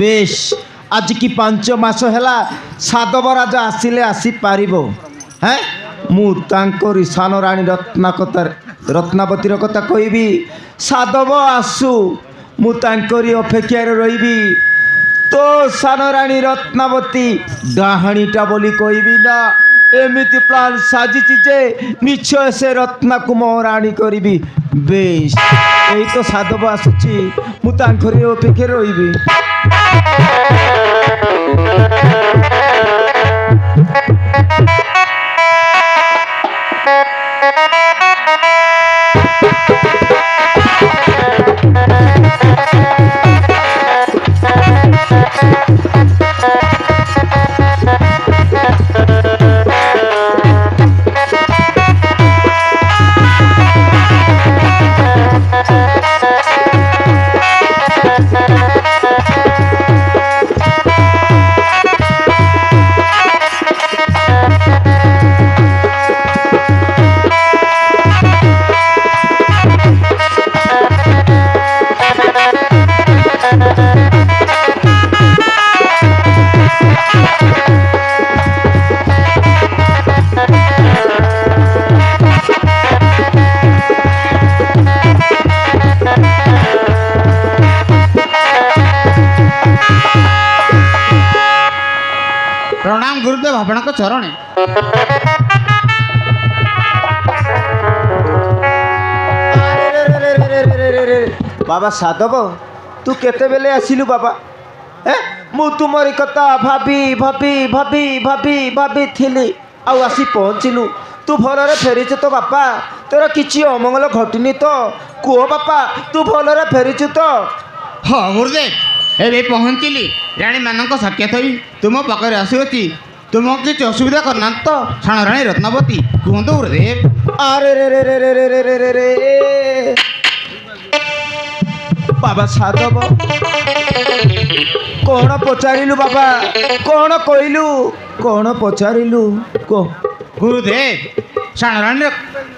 বেশ आज की 5 मास है साधव राजा आसिले आसी पारिबो हैं मु तांकोरी सान राणी रत्नावतीर कथा कहबी साधव आसु मु तांकोरी अपेक्षा रही तो सान राणी रत्नावती डाहाणीटा बोली कहबी ना एमिति प्लान साजी जे निश्चय से रत्ना को महाराणी करी बेश यही तो साधव आसुची मु तांकोरी अपेक्षा रही प्रणाम गुरुदेव आपण को चरणे बाबा साधव तू केते बेले आसिलु बाबा मु तुमरी कथा भाभी भाभी भाभी भाभी भाभी थिली आउ आसी पहुँचलु तू भलरे फेरीच तो बापा तोर किछि अमंगल घटनी तो कुह बापा तू भलरे फेरीचु तो हाँ गुरुदेव ए पहुँचली राणी मानक साक्षात होई तुम पाखे आसुची तुमको किसी असुविधा करना तो साण राणी रत्नावती कहतु गुरुदेव अरे रे रे रे रे रे रे रे रे रे बाबा साधव कौन पचारिलु बाबा कौन कहलु कौन पचारिलु को गुरुदेव साण राणी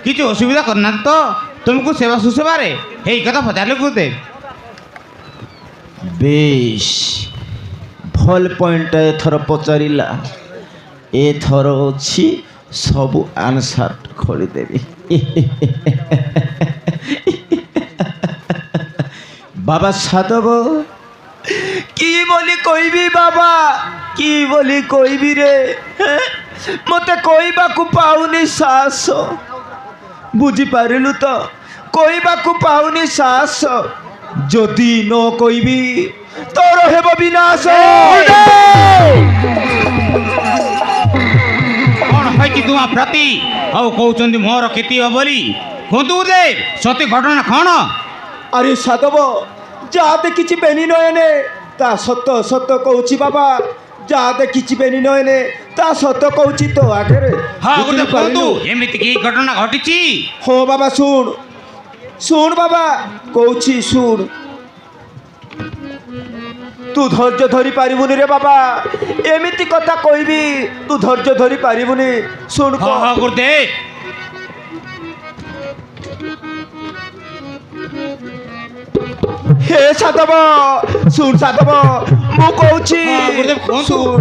किसी असुविधा करना तो तुमको सेवा सुसेबारे यही कथा पचारे गुरुदेव बेश भल पॉइंट एथर पचारिला एथर अच्छी सबू आंसर खोलीदेवी बाबा साधव की बोली कहबी बाबा की बोली कहबी रे मते कहबाकू पाउनी साहस बुझी पारिलु तो कहबाकू पाउनी साहस जदि न कहबी तोर हेब विनाश कौन है तुम प्रति आउ कहते मोर क्षति हो बोली कहतु देव सत्य घटना कौन अरे साधव जहाँ देखी बेनी नयने ता सत सत कहूँ बाबा जहाँ देखी बेनी नयने ता सत कहूँ तो आगे हाँ कहतु एमती की घटना घटी हाँ बाबा शुण शुण बाबा कहूँ शुण तू धैर्य धरी पारिबुनी रे बाबा एमिति कथा कहबी तू धैर्य धरी पारिबुनी शुण हाँ गुरुदेव हे साधव शुण साधव मु कहूँ शुण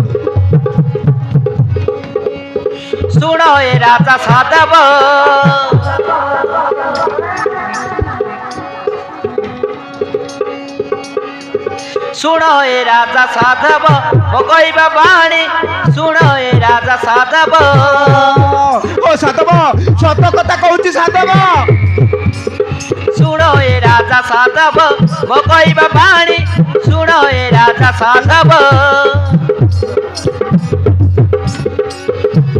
सुन हे राजा साधव सुन हे राजा साधव मो कहबा बाणी सुन हे राजा साधव ओ साधव सत कथा कहूँ साधव सुन हे राजा साधव मो कहबा बाणी सुन हे राजा साधव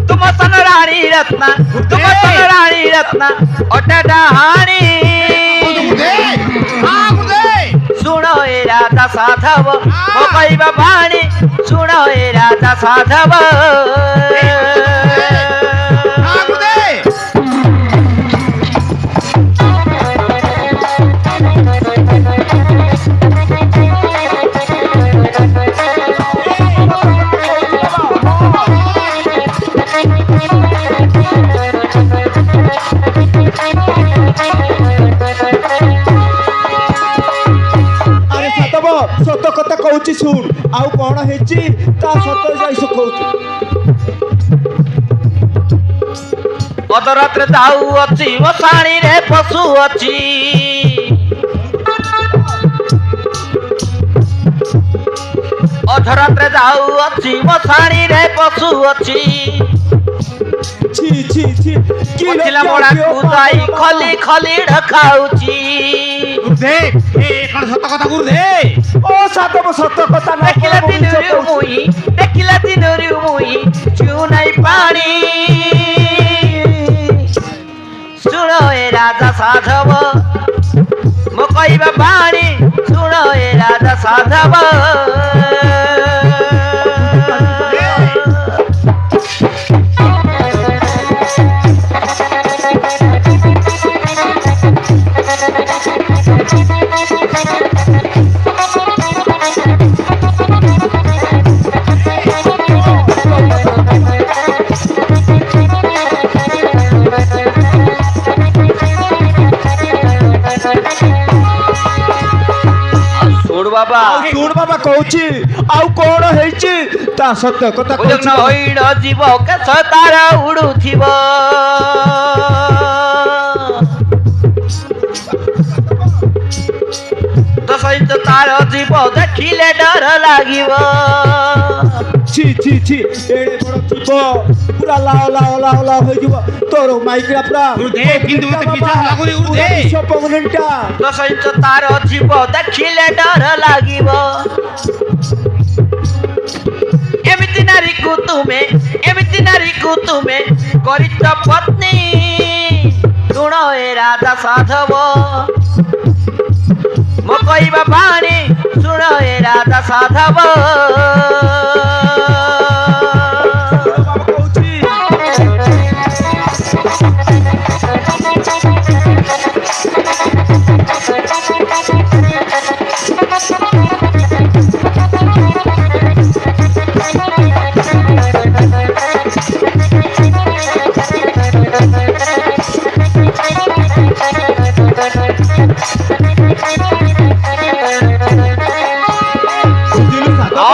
तुम सन राणी रत्ना तुम सन राणी रत्ना अटे डहाणी सुन हे राजा साधव मो कहबा बाणी सुन हे राजा साधव ଶୁଣ ଆଉ କ'ଣ ହେଇଛି ତା ସତ ଯାଇ କହୁଛୁ। ଅଧରାତ୍ରେ ଯାଉଅଛି ମଶାଣିରେ ପଶୁଅଛି ଅଧରାତ୍ରେ ଯାଉଅଛି ମଶାଣିରେ ପଶୁଅଛି ছি ছি ছি কি ଥିଲା ମୋଡ଼ାକୁ ଯାଇ ଖଲି ଖଲି ଢକାଉଛି ଗୁରୁଦେବ ଏ କ'ଣ ସତ କଥା ଗୁରୁଦେବ? ও সাধব সত্য কথা না ଦେଖିଲା ଦିନରୁ ମୁଇଁ ଛୁଁ ନାଇଁ ପାଣି ଶୁଣ ଏ ରାଜା ସାଧବ ମୋ କହିବା ବାଣୀ ଶୁଣ ଏ ରାଜା ସାଧବ ବାବା ଶୁଣ ବାବା କହୁଛି ଆଉ କ'ଣ ହେଇଛି ତା ସତ୍ୟ କଥା କହୁଛି। ହଇଣ ଯିବ କେଶ ତାର ଉଡୁଥିବ ତ ସହିତ ତାର ଯିବ ଦେଖିଲେ ଡର ଲାଗିବ ছি ছি ছি ଏଡ଼େ ବଡ଼ ଥିବ ପୁରା ଲାଅ ଲାଅ ଲାଅ ଲାଅ ହେଇଯିବ ତୋର ମାଇକିରା ପୁରା ଗୁରୁଦେବ କିନ୍ତୁ ମୋତେ ବିଶ୍ୱାସ ଲାଗୁନି ଗୁରୁଦେବ। ପଗନେଣ୍ଟା ତ ସହିତ ତାର ଯିବ ଦେଖିଲେ ଡର ଲାଗିବ ଏମିତି ନାରୀକୁ ତୁମେ କରିଛ ପତ୍ନୀ ଶୁଣ ଏ ରାଜା ସାଧବ ମୋ କହିବା ବାଣୀ ଶୁଣ ଏ ରାଜା ସାଧବ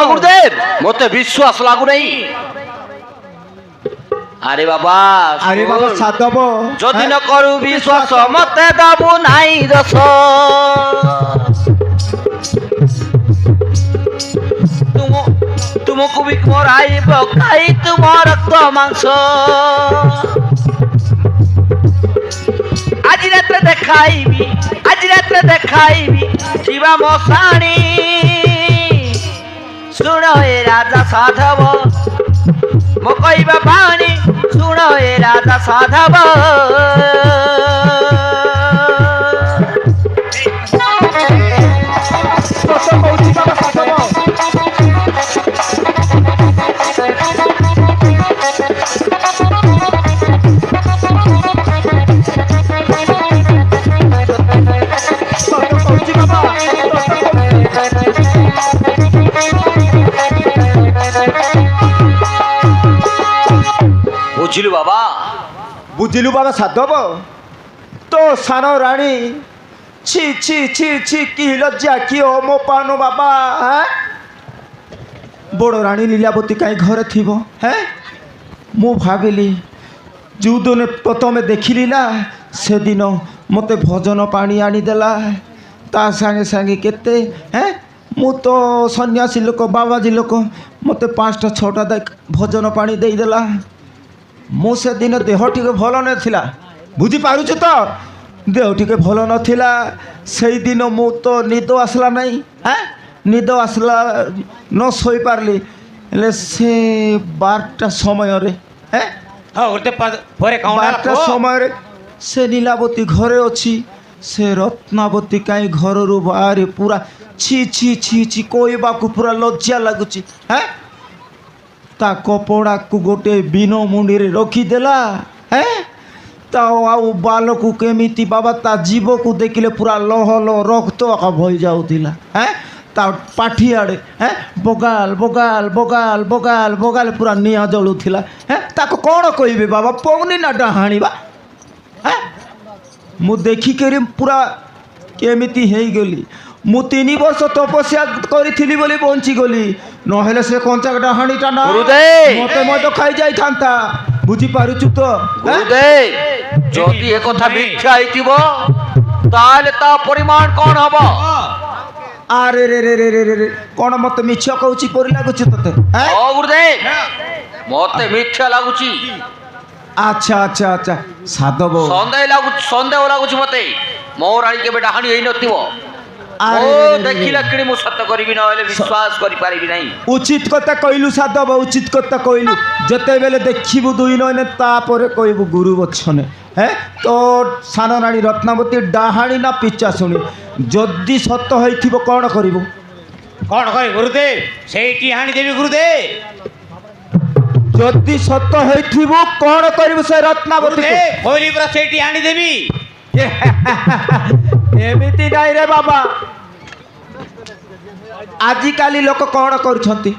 গুরুদেব মতে বিশ্বাস লাগু নাই আরে বাবা সাধব যদি ন করু বিশ্বাস মতে দেবু নাই দোষ তুমକୁ ବି ମରାଇବ ଖାଇ ତୁମ ରକ୍ତ ମାଂସ ଆଜି ରାତ୍ରେ ଦେଖାଇବି ଯିବା ମଶାଣି ଶୁଣ ଏ ରାଜା ସାଧବ ମୋ କହିବା ବାଣୀ ଶୁଣ ଏ ରାଜା ସାଧବ বুঝিলু বাবা সাধব তো সান রানী ছি ছি ছি ছি কি লজ্জা কি অমপান বাবা হ্যাঁ বড় রানী লীলাবতী কাই ঘরে থিব হ্যাঁ মু ভাবিলি যৌদিন প্রথমে দেখিলি না সেদিন মতে ভজন পানি আনিদেলা তা সাଙ୍ଗে সাঙ্গে কেতে হ্যাঁ মু তো সন্ন্যাসী লোক বাবাজী লোক মতে 5টা 6টা ভজন পানি দেইদেলা ମୁଁ ସେଦିନ ଦେହ ଟିକେ ଭଲ ନଥିଲା ବୁଝିପାରୁଛୁ ତ ଦେହ ଟିକେ ଭଲ ନଥିଲା ସେଇଦିନ ମୁଁ ତ ନିଦ ଆସିଲା ନାହିଁ ନିଦ ଆସିଲା ନ ଶୋଇପାରିଲି ହେଲେ ସେ 12ଟା ସମୟରେ 12ଟା ସମୟରେ ସେ ନୀଳାବତୀ ଘରେ ଅଛି ସେ ରତ୍ନାବତୀ କାହିଁ ଘରରୁ ବାହାରି ପୁରା ଛି ଛି ଛି ଛି କହିବାକୁ ପୁରା ଲଜ୍ଜା ଲାଗୁଛି ତା କପଡ଼ାକୁ ଗୋଟେ ବିନ ମୁଣ୍ଡିରେ ରଖିଦେଲା ତା ଆଉ ବାଲକୁ କେମିତି ବାବା ତା ଜୀବକୁ ଦେଖିଲେ ପୁରା ଲହ ଲହ ରକ୍ତ ବହି ଯାଉଥିଲା ତା ପାଠିଆଡ଼େ ବଗାଲ ବଗାଲ ବଗାଲ ବଗାଲ ବଗାଲ ପୁରା ନିଆଁ ଜଳୁଥିଲା ତାକୁ କ'ଣ କହିବି ବାବା ପଉନି ନା ଡାହାଣିବା ମୁଁ ଦେଖିକରି ପୁରା କେମିତି ହେଇଗଲି ମୁଁ 3 ବର୍ଷ ତପସ୍ୟା କରିଥିଲି ବୋଲି ବଞ୍ଚିଗଲି ନହେଲେ ସେ କଞ୍ଚା ଡାହାଣୀଟା ନା ଗୁରୁଦେବ! ମତେ ମଧ୍ୟ ଖାଇଯାଇଥାନ୍ତା ବୁଝିପାରୁଛୁ ତ ଗୁରୁଦେବ ଯଦି ଏ କଥା ମିଥ୍ୟା ହେଇଥିବ ତାହେଲେ ତା ପରିମାଣ କ'ଣ ହବ? ଆରେ ରେ ରେ ରେ ରେ ରେ ରେ କ'ଣ ମତେ ମିଛ କହୁଛି ପରି ଲାଗୁଛି ତତେ ଓ ଗୁରୁଦେବ ମତେ ମିଥ୍ୟା ଲାଗୁଛି। ଆଚ୍ଛା ଆଚ୍ଛା ଆଚ୍ଛା ସାଧବ ସନ୍ଦେହ ଲାଗୁଛି ମତେ ମୋ ରାଣୀ କେବେ ଡାହାଣୀ ହେଇନଥିବ। ଆରେ ଓ ରେ ରେ ରେ। ଦେଖିଲା କିଣି ମୁଁ ସତ କରିବି ନହେଲେ ବିଶ୍ୱାସ କରିପାରିବି ନାହିଁ। ଉଚିତ କଥା କହିଲୁ ସାଧବ ଉଚିତ କଥା କହିଲୁ ଯେତେବେଳେ ଦେଖିବୁ ଦୁଇ ନୟନେ ତାପରେ କହିବୁ ଗୁରୁ ବଛନେ ତ ସାନ ରାଣୀ ରତ୍ନାବତୀ ଡାହାଣୀ ନା ପିଚା ଶୁଣି ଯଦି ସତ ହେଇଥିବ କ'ଣ କରିବୁ? କ'ଣ କରେ ଗୁରୁଦେବ ସେଇଠି ହାଣିଦେବି ଗୁରୁଦେବ। ଯଦି ସତ ହେଇଥିବୁ କ'ଣ କରିବୁ ସେ ରତ୍ନାବତୀ? ଗୁରୁଦେବ କହିଲି ପୁରା ସେଇଠି ହାଣିଦେବି। ଏମିତି ନାଇଁ ରେ ବାବା ଆଜିକାଲି ଲୋକ କ'ଣ କରୁଛନ୍ତି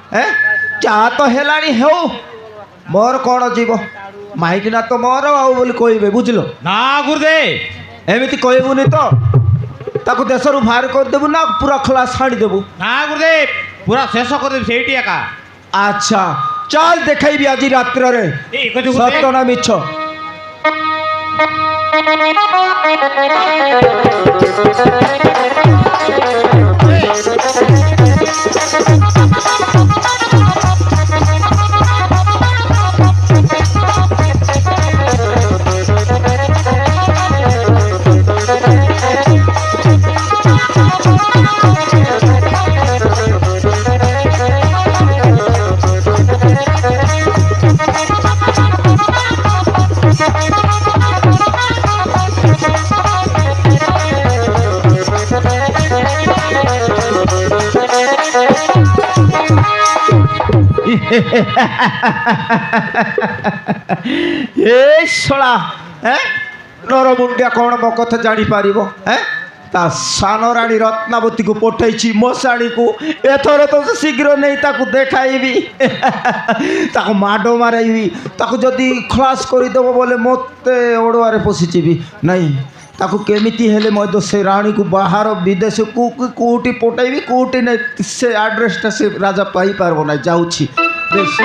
ଚା ତ ହେଲାଣି ହେଉ ମୋର କ'ଣ ଯିବ ମାଇକିନା ତ ମୋର ଆଉ ବୋଲି କହିବେ ବୁଝିଲ ନା ଗୁରୁଦେବ ଏମିତି କହିବୁନି ତ ତାକୁ ଦେଶରୁ ବାହାର କରିଦେବୁ ନା ପୁରା ଖଲାସ ଛାଡ଼ିଦେବୁ? ନା ଗୁରୁଦେବ ପୁରା ଶେଷ କରିଦେବି ସେଇଠି ଏକା। ଆଚ୍ଛା ଚାଲ ଦେଖେଇବି ଆଜି ରାତ୍ରରେ ଠିକ୍ ଅଛି ସତ ଗୁରୁଦେବ। ନା ମିଛ। ଏ ଶଳା ନରମୁଣ୍ଡିଆ କ'ଣ ମୋ କଥା ଜାଣିପାରିବ ତା ସାନ ରାଣୀ ରତ୍ନାବତୀକୁ ପଠେଇଛି ମଶାଣୀକୁ ଏଥର ତ ଶୀଘ୍ର ନେଇ ତାକୁ ଦେଖାଇବି ତାକୁ ମାଡ଼ ମାରାଇବି ତାକୁ ଯଦି ଖଲାସ କରିଦେବ ବୋଲେ ମୋତେ ଅଡ଼ୁଆରେ ପଶିଯିବି ନାଇଁ ତାକୁ କେମିତି ହେଲେ ମଧ୍ୟ ସେ ରାଣୀକୁ ବାହାର ବିଦେଶକୁ କେଉଁଠି ପଠାଇବି କେଉଁଠି ନାଇଁ ସେ ଆଡ୍ରେସଟା ସେ ରାଜା ପାଇପାରିବ ନାହିଁ ଯାଉଛି ବେଶ